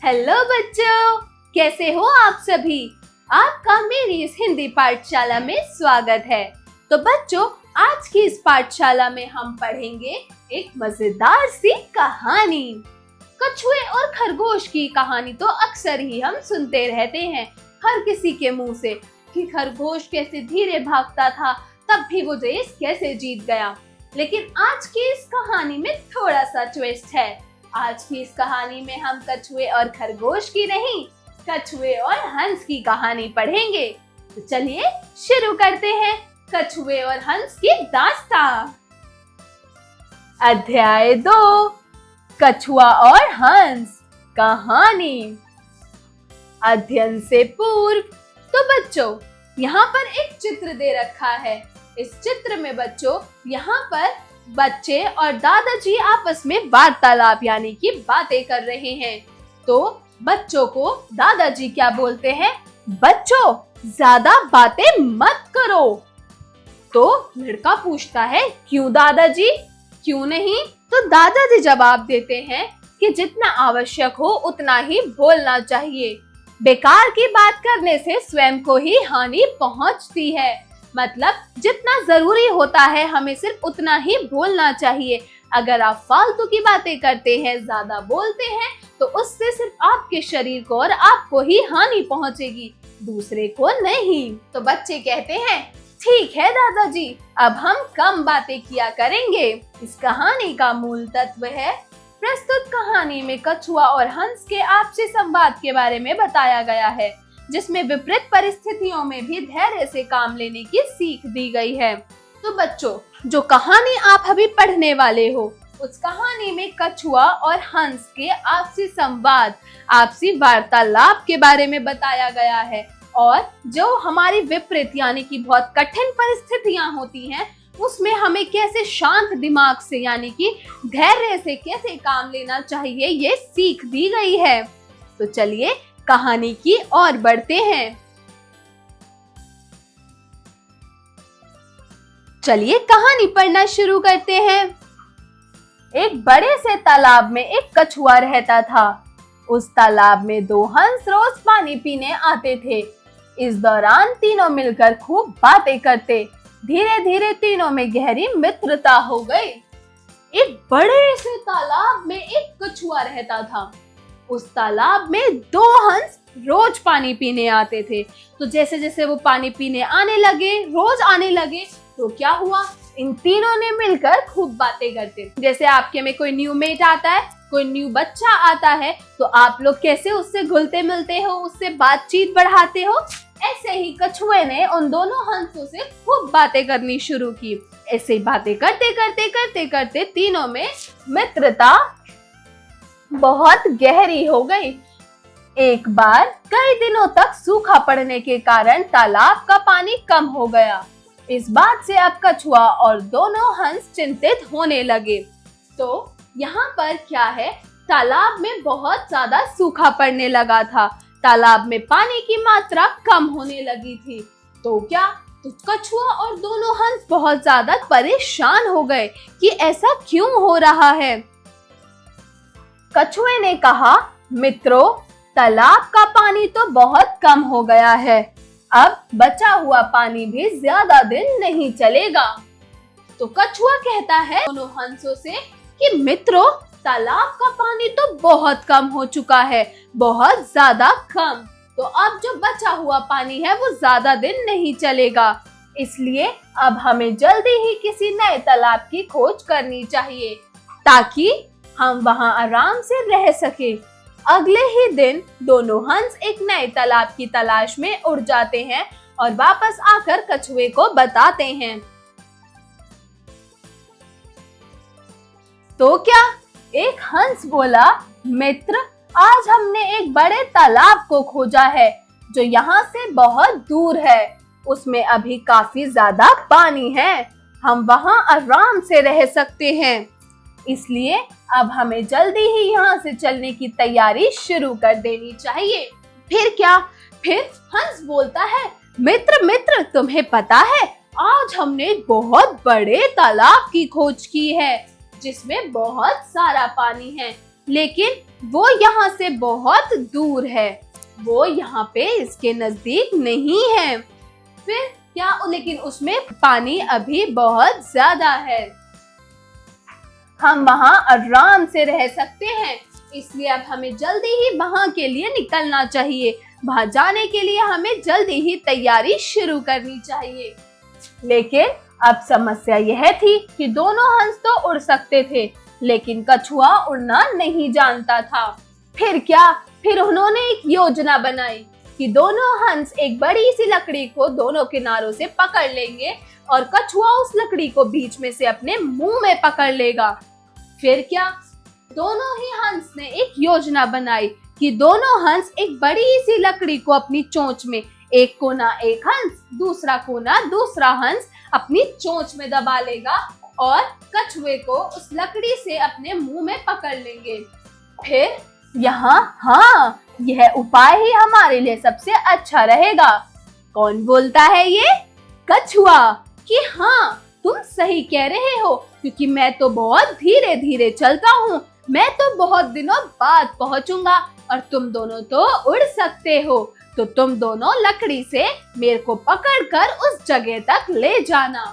Hello बच्चों, कैसे हो आप सभी। आपका मेरी इस हिंदी पाठशाला में स्वागत है। तो बच्चों, आज की इस पाठशाला में हम पढ़ेंगे एक मजेदार सी कहानी। कछुए और खरगोश की कहानी तो अक्सर ही हम सुनते रहते हैं हर किसी के मुंह से कि खरगोश कैसे धीरे भागता था, तब भी वो रेस कैसे जीत गया। लेकिन आज की इस कहानी में थोड़ा सा ट्विस्ट है। आज की इस कहानी में हम कछुए और खरगोश की नहीं, कछुए और हंस की कहानी पढ़ेंगे। तो चलिए शुरू करते हैं कछुए और हंस की दास्तां। अध्याय 2, कछुआ और हंस कहानी। अध्ययन से पूर्व। तो बच्चों, यहाँ पर एक चित्र दे रखा है। इस चित्र में बच्चों, यहाँ पर बच्चे और दादाजी आपस में वार्तालाप यानी कि बातें कर रहे हैं। तो बच्चों को दादाजी क्या बोलते हैं? बच्चों, ज्यादा बातें मत करो। तो लड़का पूछता है, क्यों दादाजी, क्यों नहीं? तो दादाजी जवाब देते हैं कि जितना आवश्यक हो उतना ही बोलना चाहिए। बेकार की बात करने से स्वयं को ही हानि पहुंचती है। मतलब जितना जरूरी होता है हमें सिर्फ उतना ही बोलना चाहिए। अगर आप फालतू की बातें करते हैं, ज्यादा बोलते हैं, तो उससे सिर्फ आपके शरीर को और आपको ही हानि पहुंचेगी, दूसरे को नहीं। तो बच्चे कहते हैं, ठीक है दादाजी, अब हम कम बातें किया करेंगे। इस कहानी का मूल तत्व है, प्रस्तुत कहानी में कछुआ और हंस के आपसी संवाद के बारे में बताया गया है, जिसमें विपरीत परिस्थितियों में भी धैर्य से काम लेने की सीख दी गई है। तो बच्चों, जो कहानी आप अभी पढ़ने वाले हो, उस कहानी में कछुआ और हंस के आपसी संवाद, आपसी वार्तालाप के बारे में बताया गया है। और जो हमारी विपरीत यानी कि बहुत कठिन परिस्थितियां होती हैं, उसमें हमें कैसे शांत दिमाग से यानी कि धैर्य से कैसे काम लेना चाहिए, ये सीख दी गई है। तो चलिए कहानी की ओर बढ़ते हैं। चलिए कहानी पढ़ना शुरू करते हैं। एक बड़े से तालाब में एक कछुआ रहता था। उस तालाब में 2 हंस रोज पानी पीने आते थे। इस दौरान तीनों मिलकर खूब बातें करते। धीरे धीरे तीनों में गहरी मित्रता हो गई। एक बड़े से तालाब में एक कछुआ रहता था। उस तालाब में 2 हंस रोज पानी पीने आते थे। तो जैसे जैसे वो पानी पीने आने लगे, रोज आने लगे, तो क्या हुआ, इन तीनों ने मिलकर खूब बातें करते। जैसे आपके में कोई न्यू मेट आता है, कोई न्यू बच्चा आता है, तो आप लोग कैसे उससे घुलते मिलते हो, उससे बातचीत बढ़ाते हो। ऐसे ही कछुए ने उन दोनों हंसों से खूब बातें करनी शुरू की। ऐसे ही बातें करते करते करते करते तीनों में मित्रता बहुत गहरी हो गई। एक बार कई दिनों तक सूखा पड़ने के कारण तालाब का पानी कम हो गया। इस बात से अब कछुआ और दोनों हंस चिंतित होने लगे। तो यहाँ पर क्या है, तालाब में बहुत ज्यादा सूखा पड़ने लगा था। तालाब में पानी की मात्रा कम होने लगी थी। तो क्या, तो कछुआ और दोनों हंस बहुत ज्यादा परेशान हो गए कि ऐसा क्यों हो रहा है। कछुए ने कहा, मित्रों, तालाब का पानी तो बहुत कम हो गया है। अब बचा हुआ पानी भी ज्यादा दिन नहीं चलेगा। तो कछुआ कहता है दोनों हंसों से कि मित्रों, तालाब का पानी तो बहुत कम हो चुका है, बहुत ज्यादा कम। तो अब जो बचा हुआ पानी है वो ज्यादा दिन नहीं चलेगा। इसलिए अब हमें जल्दी ही किसी नए तालाब की खोज करनी चाहिए, ताकि हम वहां आराम से रह सके। अगले ही दिन दोनों हंस एक नए तालाब की तलाश में उड़ जाते हैं और वापस आकर कछुए को बताते हैं। तो क्या, एक हंस बोला, मित्र, आज हमने एक बड़े तालाब को खोजा है जो यहाँ से बहुत दूर है। उसमें अभी काफी ज्यादा पानी है, हम वहां आराम से रह सकते हैं। इसलिए अब हमें जल्दी ही यहाँ से चलने की तैयारी शुरू कर देनी चाहिए। फिर क्या, फिर हंस बोलता है, मित्र, तुम्हें पता है, आज हमने बहुत बड़े तालाब की खोज की है, जिसमें बहुत सारा पानी है। लेकिन वो यहाँ से बहुत दूर है, वो यहाँ पे इसके नजदीक नहीं है। फिर क्या, लेकिन उसमें पानी अभी बहुत ज्यादा है। हम वहाँ आराम से रह सकते हैं, इसलिए अब हमें जल्दी ही वहाँ के लिए निकलना चाहिए। वहाँ जाने के लिए हमें जल्दी ही तैयारी शुरू करनी चाहिए। लेकिन अब समस्या यह थी कि दोनों हंस तो उड़ सकते थे, लेकिन कछुआ उड़ना नहीं जानता था। फिर क्या, फिर उन्होंने एक योजना बनाई कि दोनों हंस एक बड़ी सी लकड़ी को दोनों किनारों से पकड़ लेंगे और कछुआ उस लकड़ी को बीच में से अपने मुंह में पकड़ लेगा। फिर क्या, दोनों ही हंस ने एक योजना बनाई कि दोनों हंस एक बड़ी सी लकड़ी को अपनी चोंच में, एक कोना एक हंस, दूसरा कोना दूसरा हंस अपनी चोंच में दबा लेगा और कछुए को उस लकड़ी से अपने मुंह में पकड़ लेंगे। फिर हाँ, यह उपाय ही हमारे लिए सबसे अच्छा रहेगा। कौन बोलता है ये? कछुआ। कि हाँ, तुम सही कह रहे हो, क्योंकि मैं तो बहुत धीरे धीरे चलता हूँ, मैं तो बहुत दिनों बाद पहुँचूंगा और तुम दोनों तो उड़ सकते हो, तो तुम दोनों लकड़ी से मेरे को पकड़कर उस जगह तक ले जाना।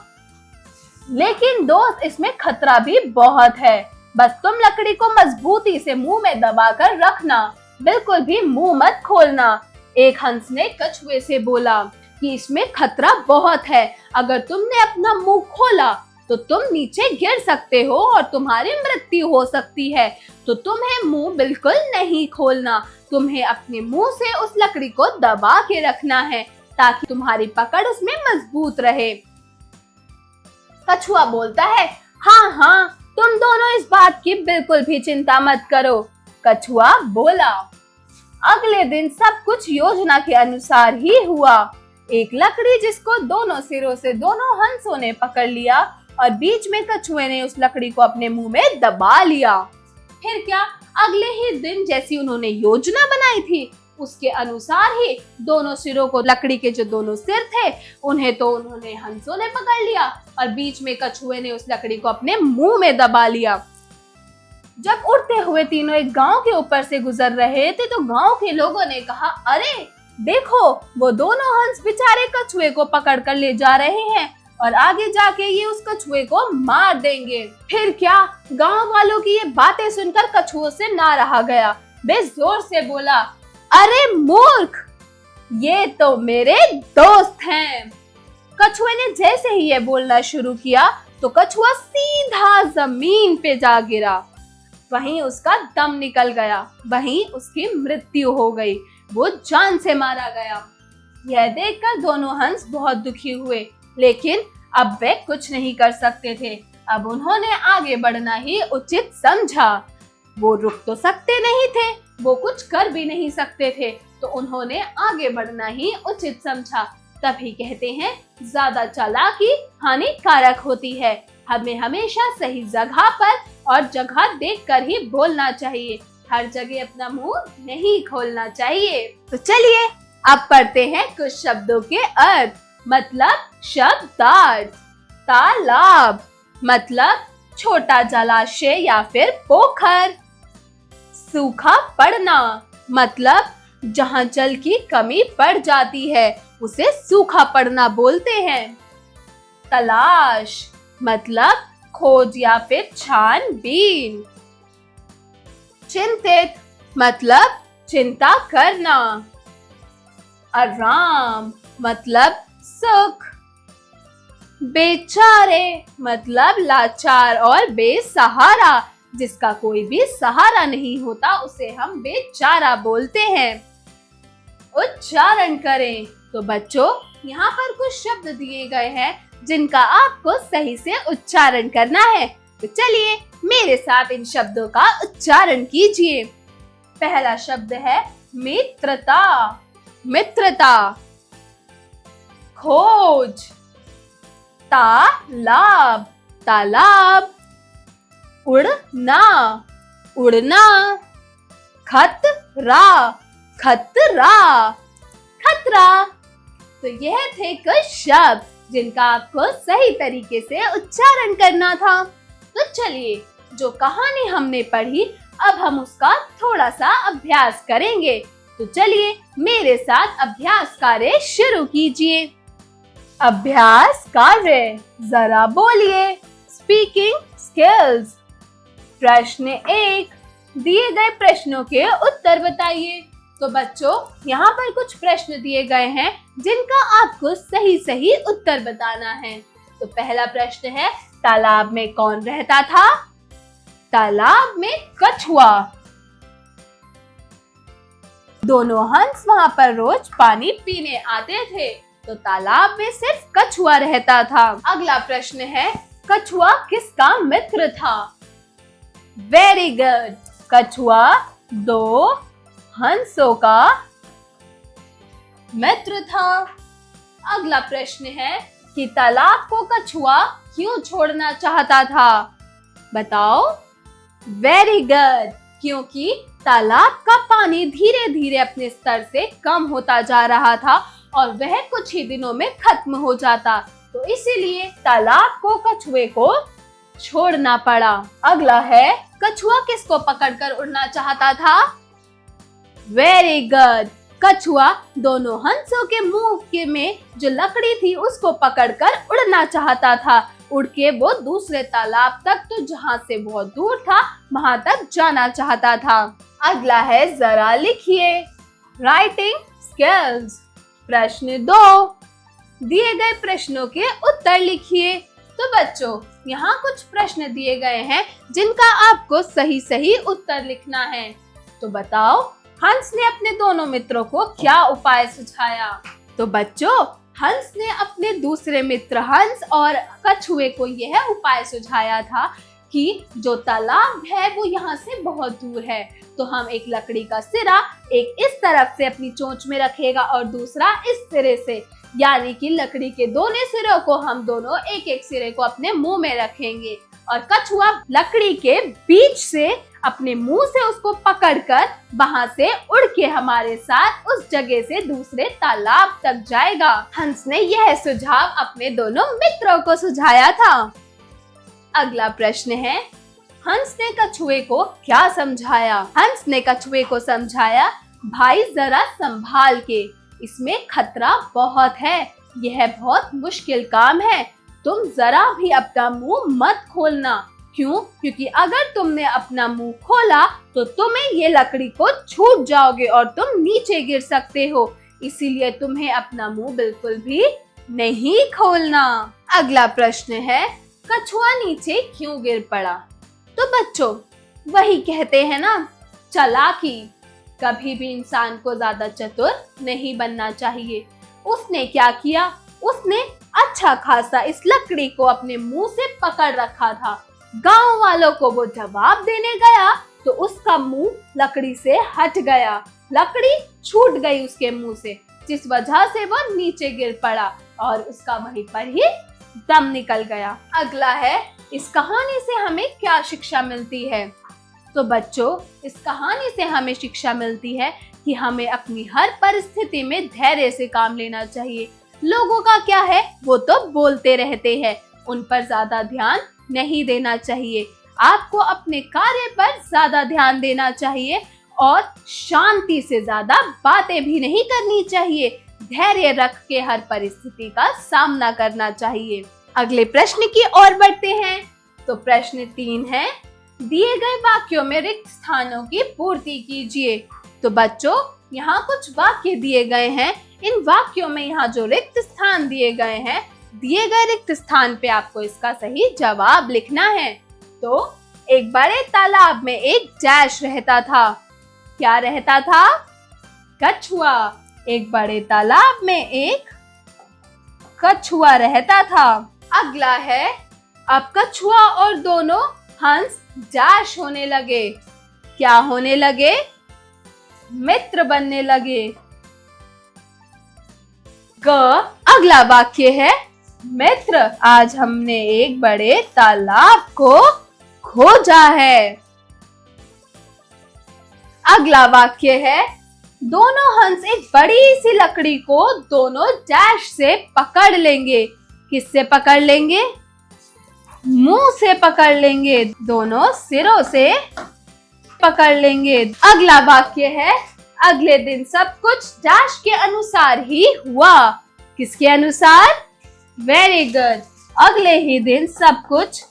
लेकिन दोस्त, इसमें खतरा भी बहुत है। बस तुम लकड़ी को मजबूती से मुंह में दबाकर रखना, बिल्कुल भी मुंह मत खोलना। एक हंस ने कछुए से बोला कि इसमें खतरा बहुत है, अगर तुमने अपना मुंह खोला तो तुम नीचे गिर सकते हो और तुम्हारी मृत्यु हो सकती है, तो तुम्हें मुंह बिल्कुल नहीं खोलना, तुम्हें अपने मुंह से उस लकड़ी को दबा के रखना है ताकि तुम्हारी पकड़ उसमें मजबूत रहे। कछुआ बोलता है, हाँ, तुम दोनों इस बात की बिल्कुल भी चिंता मत करो। कछुआ बोला। अगले दिन सब कुछ योजना के अनुसार ही हुआ। एक लकड़ी जिसको दोनों सिरों से दोनों हंसों ने पकड़ लिया और बीच में कछुए ने उस लकड़ी को अपने मुंह में दबा लिया। फिर क्या, अगले ही दिन जैसी उन्होंने योजना बनाई थी उसके अनुसार ही दोनों सिरों को, लकड़ी के जो दोनों सिर थे उन्होंने हंसों ने पकड़ लिया और बीच में कछुए ने उस लकड़ी को अपने मुंह में दबा लिया। जब उड़ते हुए तीनों एक गांव के ऊपर से गुजर रहे थे तो गांव के लोगों ने कहा, अरे देखो, वो दोनों हंस बेचारे कछुए को पकड़ कर ले जा रहे हैं और आगे जाके ये उस कछुए को मार देंगे। फिर क्या, गांव वालों की ये बातें सुनकर कछुओं से ना रहा गया। वे जोर से बोला, अरे मूर्ख, ये तो मेरे दोस्त हैं। कछुए ने जैसे ही ये बोलना शुरू किया तो कछुआ सीधा जमीन पे जा गिरा। वहीं उसका दम निकल गया, वहीं उसकी मृत्यु हो गई, वो जान से मारा गया। यह देखकर दोनों हंस बहुत दुखी हुए, लेकिन अब वे कुछ नहीं कर सकते थे। अब उन्होंने आगे बढ़ना ही उचित समझा। वो रुक तो सकते नहीं थे, वो कुछ कर भी नहीं सकते थे, तो उन्होंने आगे बढ़ना ही उचित समझा। तभी कहते हैं, ज्यादा चालाकी हानिकारक होती है। हमें हमेशा सही जगह पर और जगह देखकर ही बोलना चाहिए, हर जगह अपना मुंह नहीं खोलना चाहिए। तो चलिए अब पढ़ते हैं कुछ शब्दों के अर्थ। मतलब शब्दार्थ। तालाब मतलब छोटा जलाशय या फिर पोखर। सूखा पड़ना मतलब जहाँ जल की कमी पड़ जाती है उसे सूखा पड़ना बोलते हैं। तलाश मतलब खोज या फिर छानबीन। चिंतित मतलब चिंता करना। आराम मतलब सुख। बेचारे मतलब लाचार और बेसहारा, जिसका कोई भी सहारा नहीं होता उसे हम बेचारा बोलते हैं। उच्चारण करें। तो बच्चों, यहाँ पर कुछ शब्द दिए गए हैं जिनका आपको सही से उच्चारण करना है। तो चलिए मेरे साथ इन शब्दों का उच्चारण कीजिए। पहला शब्द है मित्रता। मित्रता। खोज। तालाब। तालाब। उड़ना। उड़ना। खतरा। खतरा। खतरा। तो यह थे कुछ शब्द जिनका आपको सही तरीके से उच्चारण करना था। तो चलिए, जो कहानी हमने पढ़ी अब हम उसका थोड़ा सा अभ्यास करेंगे। तो चलिए मेरे साथ अभ्यास कार्य शुरू कीजिए। अभ्यास कार्य, जरा बोलिए। Speaking skills. प्रश्न 1, दिए गए प्रश्नों के उत्तर बताइए। तो बच्चों, यहाँ पर कुछ प्रश्न दिए गए हैं जिनका आपको सही सही उत्तर बताना है। तो पहला प्रश्न है, तालाब में कौन रहता था? तालाब में कछुआ। दोनों हंस वहाँ पर रोज पानी पीने आते थे, तो तालाब में सिर्फ कछुआ रहता था। अगला प्रश्न है, कछुआ किसका मित्र था? वेरी गुड, कछुआ 2 हंसों का मित्र था। अगला प्रश्न है कि तालाब को कछुआ क्यों छोड़ना चाहता था? बताओ। वेरी गुड, क्योंकि तालाब का पानी धीरे धीरे अपने स्तर से कम होता जा रहा था और वह कुछ ही दिनों में खत्म हो जाता, तो इसीलिए तालाब को कछुए को छोड़ना पड़ा। अगला है, कछुआ किसको पकड़कर उड़ना चाहता था? वेरी गुड, कछुआ दोनों हंसों के मुंह में जो लकड़ी थी उसको पकड़कर उड़ना चाहता था। उड़ के वो दूसरे तालाब तक, तो जहाँ से बहुत दूर था वहां तक जाना चाहता था। अगला है, जरा लिखिए। Writing skills. प्रश्न 2, दिए गए प्रश्नों के उत्तर लिखिए। तो बच्चों, यहाँ कुछ प्रश्न दिए गए हैं जिनका आपको सही सही उत्तर लिखना है। तो बताओ, हंस ने अपने दोनों मित्रों को क्या उपाय सुझाया? तो बच्चों, हंस ने अपने दूसरे मित्र हंस और कछुए को यह उपाय सुझाया था कि जो तालाब है वो यहाँ से बहुत दूर है, तो हम एक लकड़ी का सिरा एक इस तरफ से अपनी चोंच में रखेगा और दूसरा इस सिरे से, यानी कि लकड़ी के दोनों सिरों को हम दोनों एक एक सिरे को अपने मुंह में रखेंगे और कछुआ लकड़ी के बीच से अपने मुंह से उसको पकड़कर वहां से उड़ के हमारे साथ उस जगह से दूसरे तालाब तक जाएगा। हंस ने यह सुझाव अपने दोनों मित्रों को सुझाया था। अगला प्रश्न है, हंस ने कछुए को क्या समझाया? हंस ने कछुए को समझाया, भाई जरा संभाल के, इसमें खतरा बहुत है, यह बहुत मुश्किल काम है, तुम जरा भी अपना मुंह मत खोलना। क्यों? क्योंकि अगर तुमने अपना मुंह खोला तो तुम्हें ये लकड़ी को छूट जाओगे और तुम नीचे गिर सकते हो, इसीलिए तुम्हें अपना मुंह बिल्कुल भी नहीं खोलना। अगला प्रश्न है, कछुआ नीचे क्यों गिर पड़ा? तो बच्चों, वही कहते हैं ना, चालाकी। कभी भी इंसान को ज्यादा चतुर नहीं बनना चाहिए। उसने क्या किया? उसने अच्छा खासा इस लकड़ी को अपने मुंह से पकड़ रखा था। गांव वालों को वो जवाब देने गया तो उसका मुंह लकड़ी से हट गया, लकड़ी छूट गई उसके मुंह से, जिस वजह से वो नीचे गिर पड़ा और उसका वहीं पर ही दम निकल गया। अगला है, इस कहानी से हमें क्या शिक्षा मिलती है? तो बच्चों, इस कहानी से हमें शिक्षा मिलती है कि हमें अपनी हर परिस्थिति में धैर्य से काम लेना चाहिए। लोगों का क्या है, वो तो बोलते रहते हैं, उन पर ज्यादा ध्यान नहीं देना चाहिए। आपको अपने कार्य पर ज्यादा ध्यान देना चाहिए और शांति से ज्यादा बातें भी नहीं करनी चाहिए। धैर्य रख के हर परिस्थिति का सामना करना चाहिए। अगले प्रश्न की ओर बढ़ते हैं। तो प्रश्न 3 है, दिए गए वाक्यों में रिक्त स्थानों की पूर्ति कीजिए। तो बच्चों, यहाँ कुछ वाक्य दिए गए हैं। इन वाक्यों में यहाँ जो रिक्त स्थान दिए गए हैं, दिए गए रिक्त स्थान पे आपको इसका सही जवाब लिखना है। तो एक बड़े तालाब में एक डैश रहता था। क्या रहता था? कछुआ। एक बड़े तालाब में एक कछुआ रहता था। अगला है, अब कछुआ और दोनों हंस डैश होने लगे। क्या होने लगे? मित्र बनने लगे। अगला वाक्य है, मित्र, आज हमने एक बड़े तालाब को खोजा है। अगला वाक्य है, दोनों हंस एक बड़ी सी लकड़ी को दोनों डैश से पकड़ लेंगे। किससे पकड़ लेंगे? मुंह से पकड़ लेंगे। दोनों सिरों से पकड़ लेंगे। अगला वाक्य है, अगले दिन सब कुछ डैश के अनुसार ही हुआ। किसके अनुसार? Very good. अगले ही दिन सब कुछ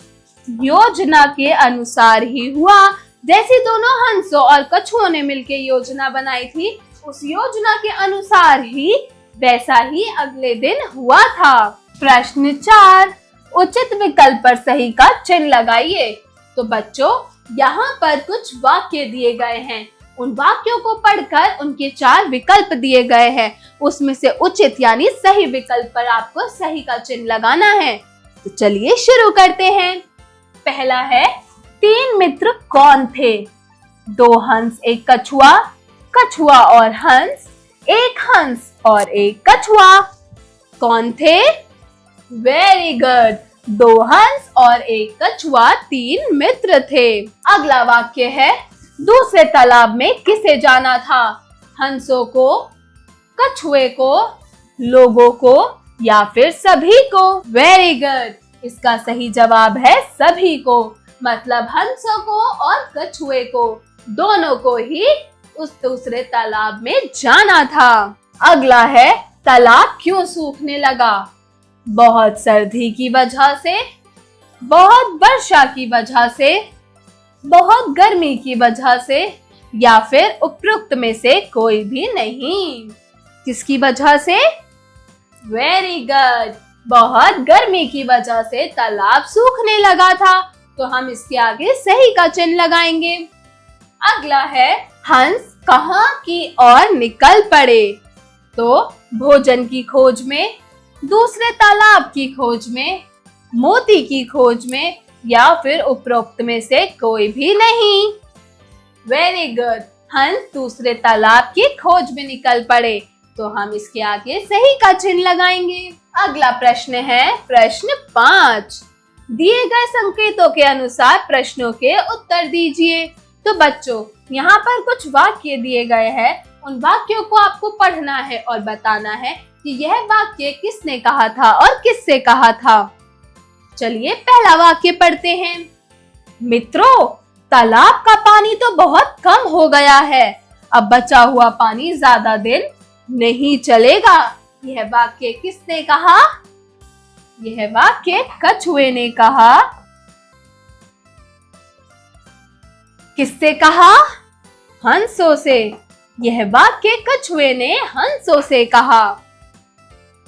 योजना के अनुसार ही हुआ। जैसे दोनों हंसों और कछुओं ने मिलकर योजना बनाई थी, उस योजना के अनुसार ही वैसा ही अगले दिन हुआ था। प्रश्न 4, उचित विकल्प पर सही का चिन्ह लगाइए। तो बच्चों, यहाँ पर कुछ वाक्य दिए गए हैं। उन वाक्यों को पढ़कर उनके 4 विकल्प दिए गए हैं। उसमें से उचित यानी सही विकल्प पर आपको सही का चिन्ह लगाना है। तो चलिए शुरू करते हैं। पहला है, 3 मित्र कौन थे? 2 हंस एक कछुआ, कछुआ और हंस, एक हंस और एक कछुआ। कौन थे? Very good. 2 हंस और एक कछुआ 3 मित्र थे। अगला वाक्य है, दूसरे तालाब में किसे जाना था? हंसों को, कछुए को, लोगों को या फिर सभी को? Very good. इसका सही जवाब है सभी को, मतलब हंसों को और कछुए को, दोनों को ही उस दूसरे तालाब में जाना था। अगला है, तालाब क्यों सूखने लगा? बहुत सर्दी की वजह से, बहुत वर्षा की वजह से, बहुत गर्मी की वजह से या फिर उपरोक्त में से कोई भी नहीं। किसकी वजह से? Very good. बहुत गर्मी की वजह से तालाब सूखने लगा था। तो हम इसके आगे सही का चिन्ह लगाएंगे। अगला है, हंस कहाँ की ओर निकल पड़े? तो भोजन की खोज में, दूसरे तालाब की खोज में, मोती की खोज में या फिर उपरोक्त में से कोई भी नहीं। Very good. हंस दूसरे तालाब की खोज में निकल पड़े। तो हम इसके आगे सही का चिन्ह लगाएंगे। अगला प्रश्न है, प्रश्न 5। दिए गए संकेतों के अनुसार प्रश्नों के उत्तर दीजिए। तो बच्चों, यहाँ पर कुछ वाक्य दिए गए हैं। उन वाक्यों को आपको पढ़ना है और बताना है कि यह वाक्य किसने कहा था और किससे कहा था। चलिए पहला वाक्य पढ़ते हैं। मित्रों, तालाब का पानी तो बहुत कम हो गया है। अब बचा हुआ पानी ज्यादा दिन नहीं चलेगा। यह वाक्य किसने कहा? यह वाक्य कछुए ने कहा। किससे कहा? हंसों से। यह वाक्य कछुए ने हंसों से कहा।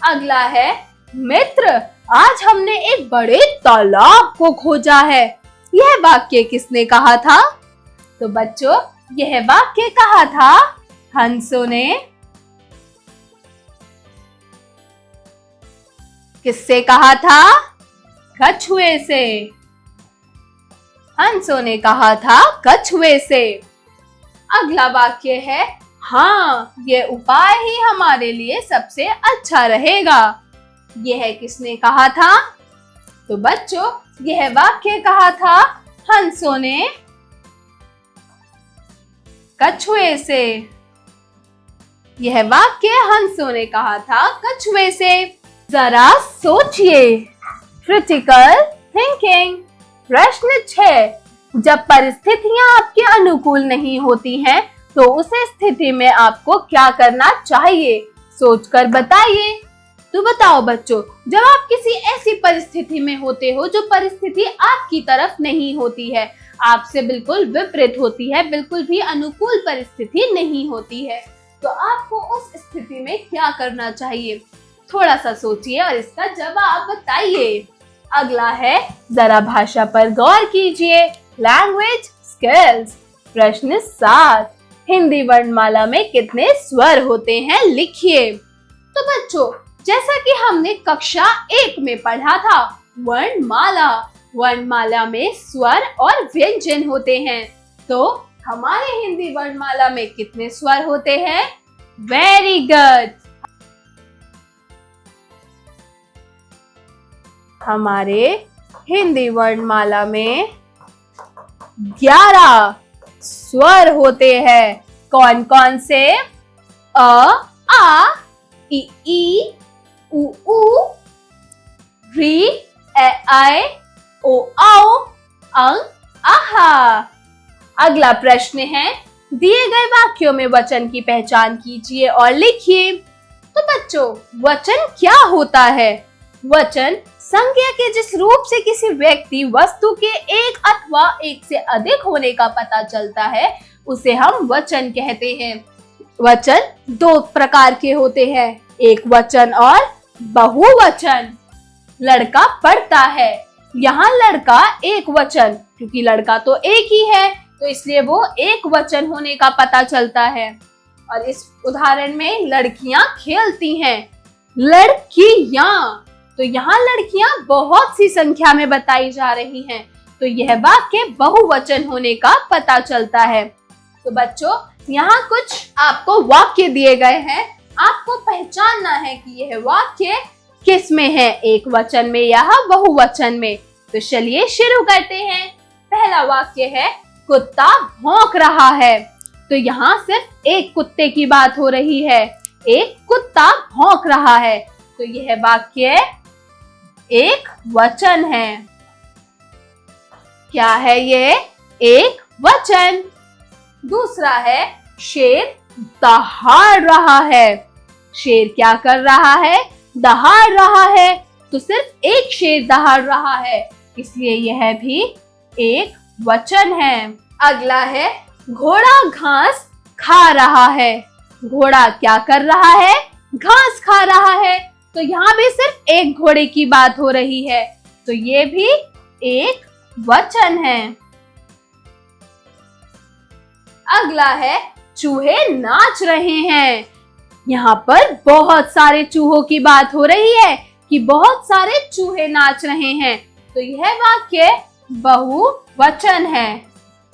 अगला है, मित्र, आज हमने एक बड़े तालाब को खोजा है। यह वाक्य किसने कहा था? तो बच्चों, यह वाक्य कहा था हंसों ने। किससे कहा था? कछुए से। हंसों ने कहा था कछुए से। अगला वाक्य है, हाँ, ये उपाय ही हमारे लिए सबसे अच्छा रहेगा। यह किसने कहा था? तो बच्चों, यह वाक्य कहा था हंसों ने कछुए से। यह वाक्य हंसों ने कहा था कछुए से। जरा सोचिए। Critical thinking. प्रश्न 6। जब परिस्थितियां आपके अनुकूल नहीं होती हैं, तो उस स्थिति में आपको क्या करना चाहिए? सोचकर बताइए। तो बताओ बच्चों, जब आप किसी ऐसी परिस्थिति में होते हो जो परिस्थिति आपकी तरफ नहीं होती है, आपसे बिल्कुल विपरीत होती है, बिल्कुल भी अनुकूल परिस्थिति नहीं होती है, तो आपको उस स्थिति में क्या करना चाहिए? थोड़ा सा सोचिए और इसका जवाब बताइए। अगला है, जरा भाषा पर गौर कीजिए। Language skills. प्रश्न 7। हिंदी वर्णमाला में कितने स्वर होते हैं? लिखिए। तो बच्चों, जैसा कि हमने कक्षा 1 में पढ़ा था, वर्णमाला में स्वर और व्यंजन होते हैं। तो हमारे हिंदी वर्णमाला में कितने स्वर होते हैं? Very good. हमारे हिंदी वर्णमाला में 11 स्वर होते हैं। कौन कौन से? अ, आ, ई, उ, री, ए, ऐ, ओ, औ, अं, आहा। अगला प्रश्न है, दिए गए वाक्यों में वचन की पहचान कीजिए और लिखिए। तो बच्चों, वचन क्या होता है? वचन संज्ञा के जिस रूप से किसी व्यक्ति वस्तु के एक अथवा एक से अधिक होने का पता चलता है उसे हम वचन कहते हैं। वचन दो प्रकार के होते हैं, एक वचन और बहुवचन। लड़का पढ़ता है, यहाँ लड़का एक वचन, क्योंकि लड़का तो एक ही है तो इसलिए वो एक वचन होने का पता चलता है। और इस उदाहरण में लड़कियां खेलती हैं, लड़कियां, तो यहाँ लड़कियां बहुत सी संख्या में बताई जा रही हैं, तो यह वाक्य बहुवचन होने का पता चलता है। तो बच्चों, यहाँ कुछ आपको वाक्य दिए गए हैं, आपको पहचानना है कि यह वाक्य किस में है, एक वचन में या बहुवचन में। तो चलिए शुरू करते हैं। पहला वाक्य है, कुत्ता भौंक रहा है। तो यहाँ सिर्फ एक कुत्ते की बात हो रही है, एक कुत्ता भौंक रहा है, तो यह वाक्य एक वचन है। क्या है ये? एक वचन। दूसरा है, शेर दहाड़ रहा है। शेर क्या कर रहा है? दहाड़ रहा है, तो सिर्फ एक शेर दहाड़ रहा है, इसलिए यह भी एक वचन है। अगला है, घोड़ा घास खा रहा है। घोड़ा क्या कर रहा है? घास खा रहा है, तो यहाँ भी सिर्फ एक घोड़े की बात हो रही है, तो ये भी एक वचन है। अगला है, चूहे नाच रहे हैं। यहाँ पर बहुत सारे चूहों की बात हो रही है कि बहुत सारे चूहे नाच रहे हैं, तो यह वाक्य बहुवचन है।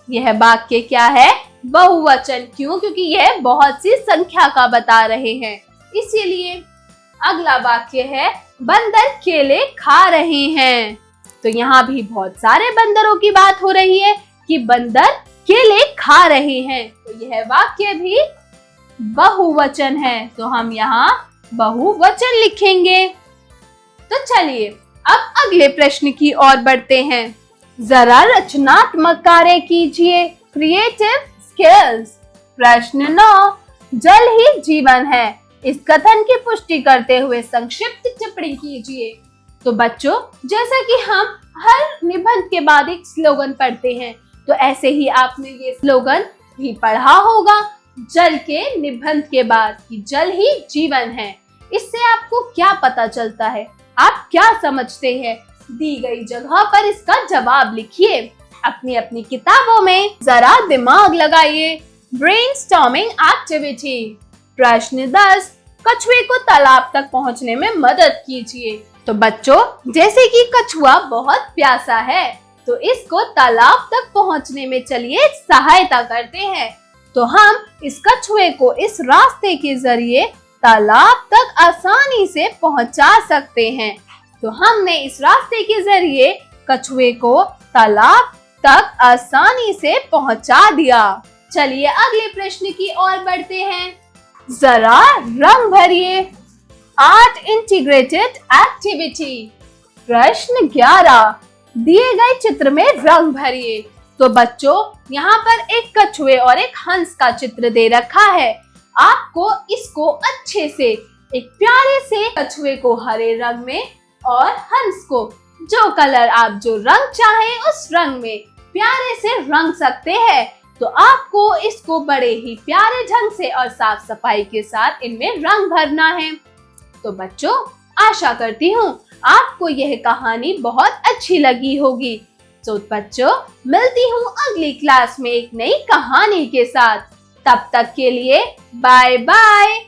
यह वाक्य क्या है? बहुवचन। क्यों? क्योंकि यह बहुत सी संख्या का बता रहे हैं, इसीलिए। अगला वाक्य है, बंदर केले खा रहे हैं। तो यहाँ भी बहुत सारे बंदरों की बात हो रही है कि बंदर केले खा रहे हैं, तो यह वाक्य भी बहुवचन है, तो हम यहाँ बहुवचन लिखेंगे। तो चलिए अब अगले प्रश्न की ओर बढ़ते हैं। जरा रचनात्मक कार्य कीजिए, क्रिएटिव स्किल्स। प्रश्न 9, जल ही जीवन है, इस कथन की पुष्टि करते हुए संक्षिप्त टिप्पणी कीजिए। तो बच्चों, जैसा कि हम हर निबंध के बाद एक स्लोगन पढ़ते हैं, तो ऐसे ही आपने ये स्लोगन भी पढ़ा होगा जल के निबंध के बाद कि जल ही जीवन है। इससे आपको क्या पता चलता है? आप क्या समझते हैं? दी गई जगह पर इसका जवाब लिखिए अपनी अपनी किताबों में। जरा दिमाग लगाइए। Brainstorming activity. प्रश्न 10, कछुए को तालाब तक पहुंचने में मदद कीजिए। तो बच्चों, जैसे कि कछुआ बहुत प्यासा है, तो इसको तालाब तक पहुंचने में चलिए सहायता करते हैं। तो हम इस कछुए को इस रास्ते के जरिए तालाब तक आसानी से पहुंचा सकते हैं। तो हमने इस रास्ते के जरिए कछुए को तालाब तक आसानी से पहुंचा दिया। चलिए अगले प्रश्न की ओर बढ़ते हैं। जरा रंग भरिए। Art integrated activity. प्रश्न 11, दिए गए चित्र में रंग भरिए। तो बच्चों, यहाँ पर एक कछुए और एक हंस का चित्र दे रखा है। आपको इसको अच्छे से, एक प्यारे से कछुए को हरे रंग में और हंस को जो कलर आप जो रंग चाहे उस रंग में प्यारे से रंग सकते हैं। तो आपको इसको बड़े ही प्यारे ढंग से और साफ सफाई के साथ इनमें रंग भरना है। तो बच्चों, आशा करती हूँ आपको यह कहानी बहुत अच्छी लगी होगी। तो बच्चों, मिलती हूँ अगली क्लास में एक नई कहानी के साथ। तब तक के लिए बाय बाय।